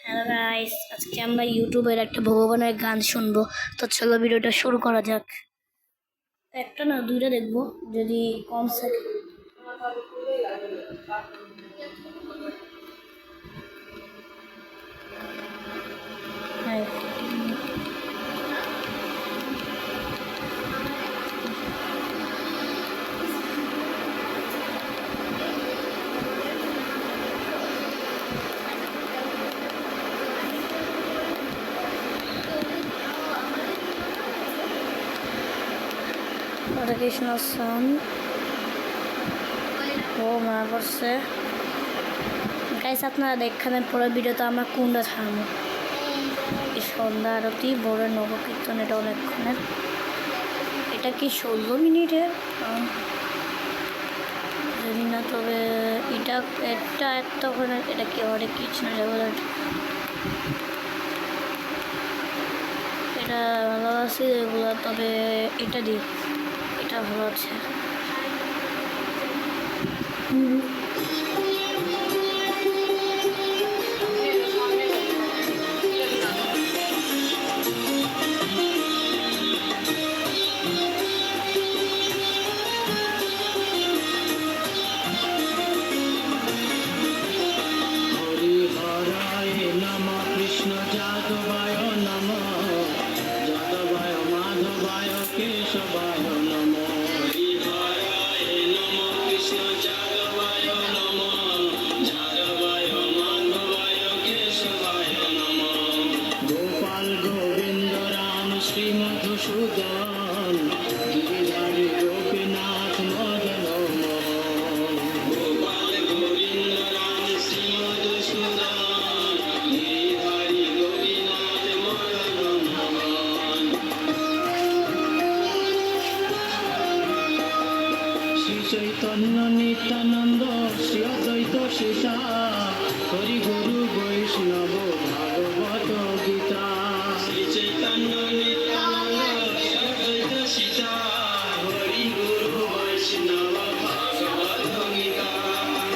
Hello guys, আজকে আমরা ইউটিউবের একটা ভগবানের গান শুনবো। তো চলো ভিডিওটা শুরু করা যাক। একটা না দুইটা দেখবো, যদি কম সেকেন্ড। হ্যাঁ, হরে কৃষ্ণ সন ও মা করছে। গাইস আপনারা দেখেন পরের ভিডিওতে আমরা কোনটা ছাড়বো। এই সন্ধ্যা আরতি বড় নবকীর্তন, এটা অনেকক্ষণের। এটা কি 16 মিনিটের? জানি না, তবে এটা এতক্ষণের। এটা কি হরে কৃষ্ণ জগন্নাথ, এটা ভালো আছে এগুলো, তবে এটা দিই, এটা ভালো আছে। হরিহরায় নমঃ কৃষ্ণ যাদবায় নমঃ যাদবায় মাধবায় কেশবায় নমঃ হরিহরায় নমঃ কৃষ্ণ যাদবায় নমঃ যাদবায় মাধবায় কেশবায় নমঃ গোপাল গোবিন্দ রাম শ্রী মধুসূদন গিরিধারী গোপীনাথ মদন মোহন গোপাল গোবিন্দ রাম শ্রী মধুসূদন গিরিধারী গোপীনাথ মদন মোহন শ্রী চৈতন্য নিত্যানন্দ শ্রী অদ্বৈত সীতা হরি গুরু বৈষ্ণব ভাগবত গীতা শ্রী চৈতন্য নিত্যানন্দ শ্রী অদ্বৈত সীতা হরি গুরু বৈষ্ণব ভাগবত গীতা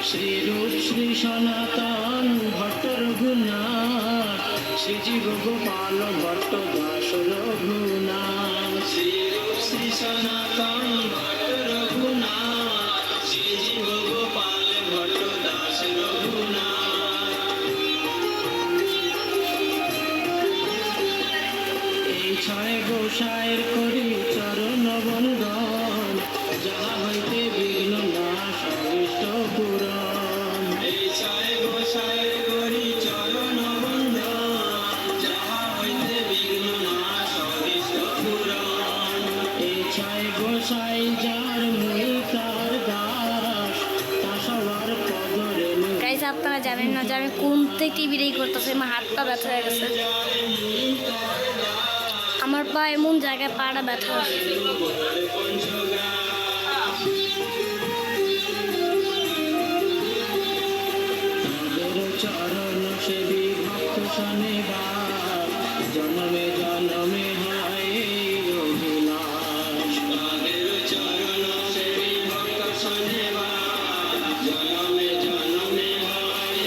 শ্রী রূপ শ্রী সনাতন ভট্ট রঘুনাথ শ্রী জীব গোপাল ভট্ট দাস রঘুনাথ শ্রী রূপ শ্রী সনাতন ভট্ট রঘুনাথ শ্রী জীব গোপাল ভট্ট দাস রঘুনাথ এই ছয় গোসাইয়ের করি চরণ বন্দন যাহা হইতে বিঘ্ন নাশ অনিষ্ট পুরন এই ছয় গোসাইয়ের করি চরণ বন্দন যাহা হইতে বিঘ্ন নাশ অনিষ্ট পুরন এই ছয় গোসাই যার মূল তার দাস তা সবার পদরে গাইস আপনারা জানেন না যে আমি কোন থেকে টিভিটাই করতেছি, আমার হাত পা ব্যথা হয়ে গেছে। আমার পা এমন জায়গায় পাটা ব্যথা হচ্ছে। চরণ সেবী ভক্ত শনিবার জন্মে জন্মে হয় অভিলাষ তাদের চরণ সেবী ভক্ত শনিবার জন্মে জন্মে হয়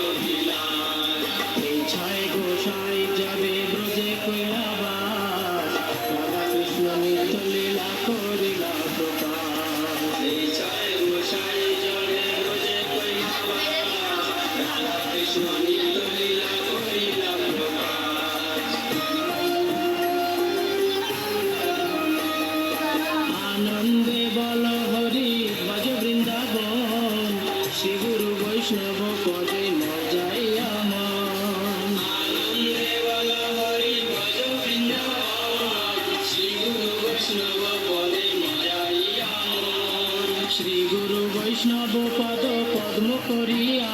অভিলাষ এই ছয় গোসাই যাবে ব্রজে কৈলাবাস রাধা কৃষ্ণ নিত্য লীলা করিলা প্রকাশ এই ছয় গোসাই যাবে ব্রজে কৈলাবাস রাধা কৃষ্ণ নিত্য লীলা করিলা প্রকাশ আনন্দে বল হরি ভজ বৃন্দাবন শ্রী গুরু বৈষ্ণব পদে মজাইয়া মন আনন্দে বল হরি ভজ বৃন্দাবন শ্রী গুরু বৈষ্ণব পদে মজাইয়া মন শ্রী গুরু বৈষ্ণব পদ পদ্ম করিয়া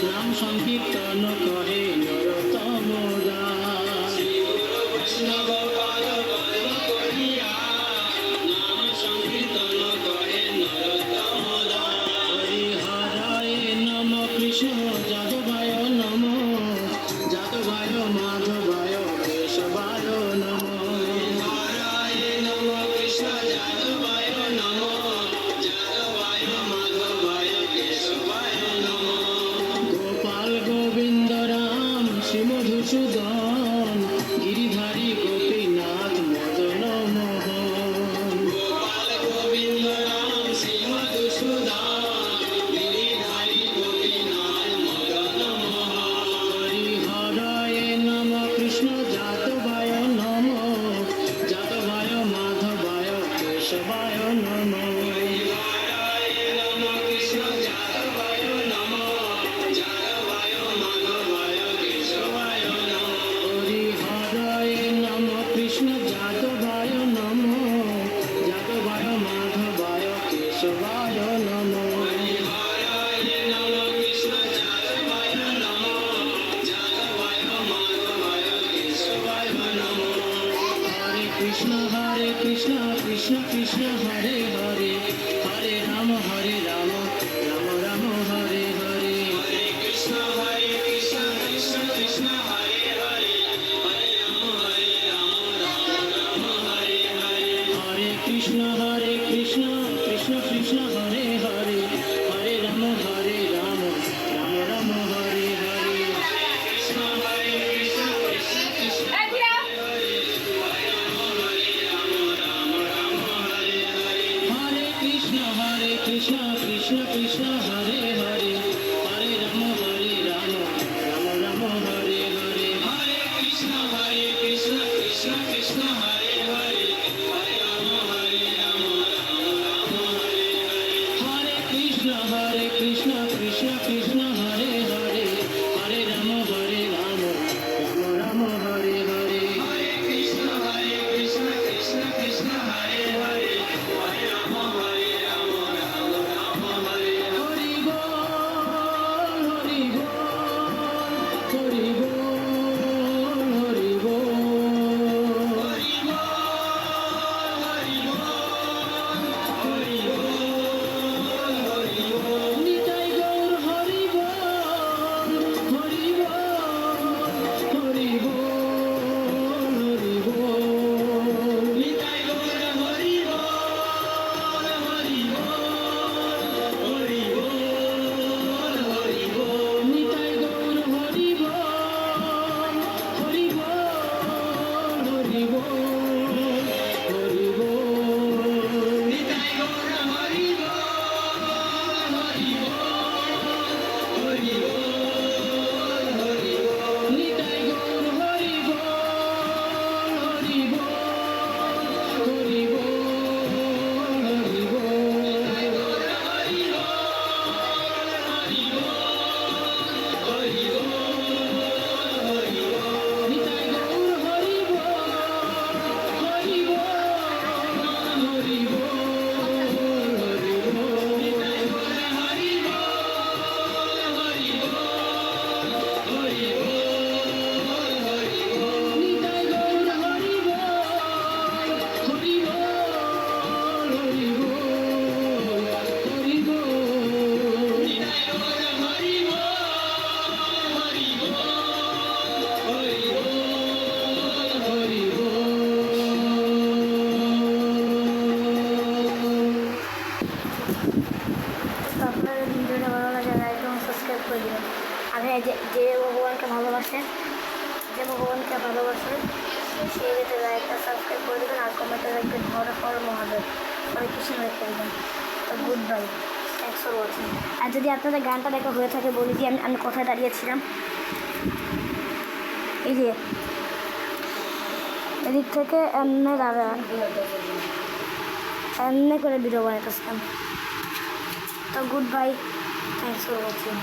নাম সংকীর্তন কহে নরতম দাস শ্রী গুরু বৈষ্ণব পদ পদ্ম করিয়া নাম সংকীর্তন কহে নরতম দাস হরিহরায় নমঃ কৃষ্ণ যাদবায় নমঃ যাদবায় মাধবায় কেশবায় নমঃ হরিহরায় নমঃ কৃষ্ণ যাদবায় নমঃ যাদবায় মাধবায় কেশবায় নমঃ গোপাল গোবিন্দ হরে হরে হরে রাম রাম রাম হরে হরে হরে কৃষ্ণ কৃষ্ণ কৃষ্ণ হরে হরে হরে রাম রাম হরে হরে হরে কৃষ্ণ কৃষ্ণ কৃষ্ণ হরে হরে হরে রাম রাম রাম হরে হরে কৃষ্ণ কৃষ্ণ কৃষ্ণ হরে কৃষ্ণ কৃষ্ণ কৃষ্ণ হরে হরে হরে রাম রাম রাম হরে হরে হরে কৃষ্ণ কৃষ্ণ কৃষ্ণ হরে হরে হরে রাম রাম রাম হরে হরে হরে কৃষ্ণ কৃষ্ণ কৃষ্ণ হরে হরে হরে রাম রাম রাম হরে হরে হরে কৃষ্ণ কৃষ্ণ কৃষ্ণ হরে হরে হরে রাম রাম রাম হরে হরি বল হরি বল হরি বল হরি বল হরি বল নিতাই গৌর হরি বল হরি বল হরি বল হরি বল নিতাই গৌর হরি বল হরি বল হরি বল হরি বল নিতাই গৌর হরি বল হরি বল হরি বল হরি বল নিতাই গৌর হরি বল হরি বল হরি বল হরি বল নিতাই গৌর হরি বল হরি বল হরি বল হরি বল নিতাই গৌর হরি বল হরি বল হরি বল হরি বল নিতাই গৌর হরি বল হরি বল হরি বল হরি বল নিতাই গৌর হরি বল হরি বল হরি বল হরি বল নিতাই গৌর হরি বল হরি বল হরি বল তো আপনাদের ভিডিওটা ভালো লাগে লাইক এবং সাবস্ক্রাইব করে দিবেন। আর হ্যাঁ, যে ভগবানকে ভালোবাসে সেই ভিডিওতে লাইকটা সাবস্ক্রাইব করে দেবেন আর কমেন্টে রাখবেন হর হর মহাদেব, হরে কৃষ্ণ রেখে দেবেন। তো good bye, thanks for watching. আর যদি আপনাদের গানটা দেখা হয়ে থাকে বলি দিই, আমি কোথায় দাঁড়িয়েছিলাম, এই যে এদিক থেকে এমনি দাঁড়া এমনি করে ভিডিও বানাতেছিলাম। তো good bye, thanks for watching.